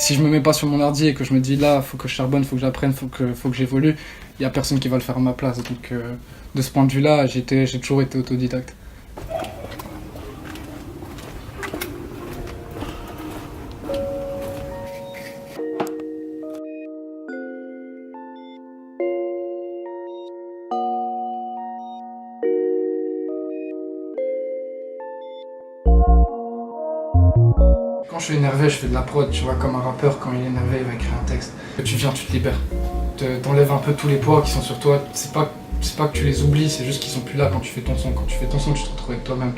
Si je me mets pas sur mon ordi et que je me dis là, faut que je charbonne, faut que j'apprenne, faut que j'évolue, il y a personne qui va le faire à ma place. Donc de ce point de vue-là, j'ai toujours été autodidacte. Quand je suis énervé, je fais de la prod, tu vois, comme un rappeur, quand il est énervé, il va écrire un texte. Tu viens, tu te libères. T'enlèves un peu tous les poids qui sont sur toi. C'est pas que tu les oublies, c'est juste qu'ils sont plus là quand tu fais ton son. Quand tu fais ton son, tu te retrouves avec toi-même.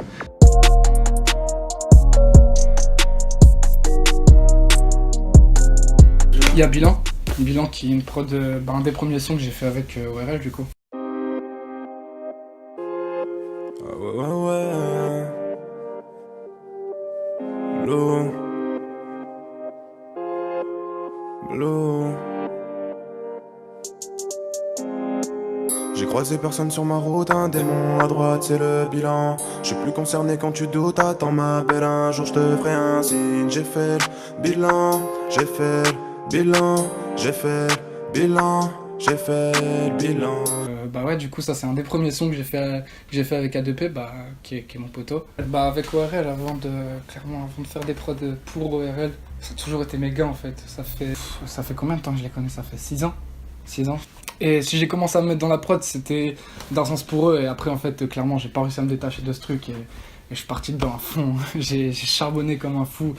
Il y a Bilan qui est une prod, un des premiers sons que j'ai fait avec ORL du coup. Ah ouais. Blue. J'ai croisé personne sur ma route, un démon à droite c'est le bilan. Je suis plus concerné quand tu doutes, attends ma belle, un jour je te ferai un signe. J'ai fait le bilan, Ouais, du coup ça c'est un des premiers sons que j'ai fait avec A2P, qui est mon poteau. Avec ORL, avant de faire des prods pour ORL, ça a toujours été mes gars en fait. Ça fait combien de temps que je les connais? Ça fait 6 ans. Et si j'ai commencé à me mettre dans la prod, c'était d'un sens pour eux, et après en fait clairement j'ai pas réussi à me détacher de ce truc, et je suis parti dedans à fond. J'ai charbonné comme un fou.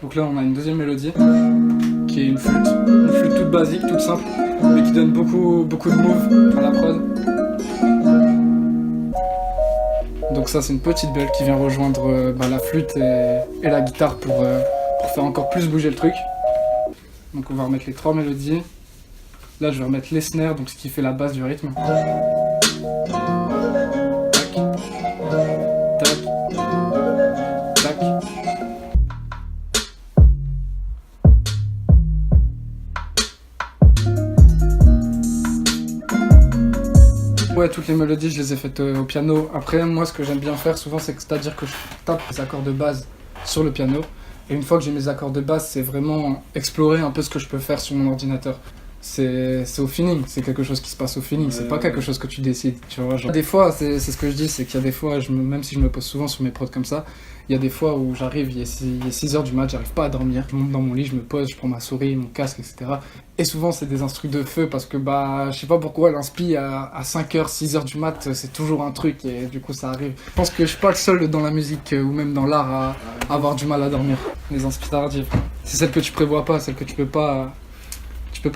Donc là on a une deuxième mélodie qui est une flûte toute basique, toute simple, mais qui donne beaucoup de moves à la prod. Donc ça c'est une petite belle qui vient rejoindre la flûte et la guitare pour faire encore plus bouger le truc. Donc on va remettre les 3 mélodies. Là je vais remettre les snares, donc ce qui fait la base du rythme. Tac, tac, tac. Ouais, toutes les mélodies je les ai faites au piano. Après moi ce que j'aime bien faire souvent c'est-à-dire que je tape les accords de base sur le piano. Et une fois que j'ai mes accords de base, c'est vraiment explorer un peu ce que je peux faire sur mon ordinateur. C'est au feeling, c'est quelque chose qui se passe au feeling, c'est pas quelque chose que tu décides, tu vois. Des fois, c'est ce que je dis, c'est qu'il y a des fois, même si je me pose souvent sur mes prods comme ça, il y a des fois où j'arrive, il y a 6 heures du mat, j'arrive pas à dormir, je monte dans mon lit, je me pose, je prends ma souris, mon casque, etc. Et souvent, c'est des instrus de feu parce que, je sais pas pourquoi, l'inspi à 5 heures, 6 heures du mat, c'est toujours un truc et du coup, ça arrive. Je pense que je suis pas le seul dans la musique ou même dans l'art à avoir du mal à dormir. Les inspi tardives. C'est celles que tu prévois pas, celles que tu peux pas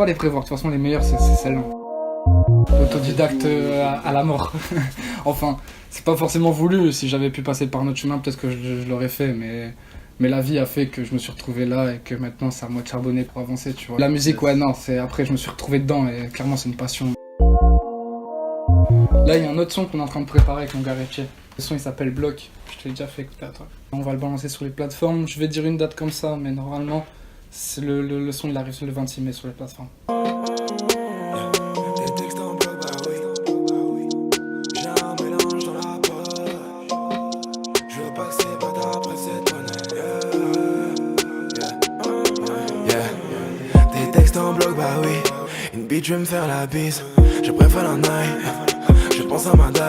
les prévoir. De toute façon, les meilleures, c'est celles-là. Autodidacte à la mort. Enfin, c'est pas forcément voulu. Si j'avais pu passer par notre chemin, peut-être que je l'aurais fait, mais la vie a fait que je me suis retrouvé là et que maintenant, c'est à moi de charbonner pour avancer, tu vois. La musique, ouais, non, après, je me suis retrouvé dedans et clairement, c'est une passion. Là, il y a un autre son qu'on est en train de préparer avec mon gars Richie. Le son, il s'appelle Bloc. Je te l'ai déjà fait écouter à toi. On va le balancer sur les plateformes. Je vais dire une date comme ça, mais normalement, le son, il arrive le 26 mai sur les plateformes. Une bitch, je vais me faire la bise. Je préfère la night. Je pense à ma die.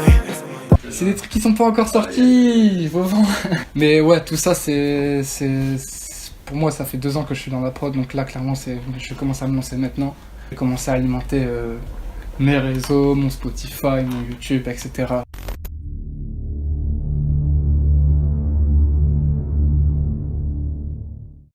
C'est des trucs qui sont pas encore sortis, faut vendre. Mais ouais, tout ça, pour moi, ça fait 2 ans que je suis dans la prod, donc là, clairement, je commence à me lancer maintenant. J'ai commencé à alimenter mes réseaux, mon Spotify, mon YouTube, etc.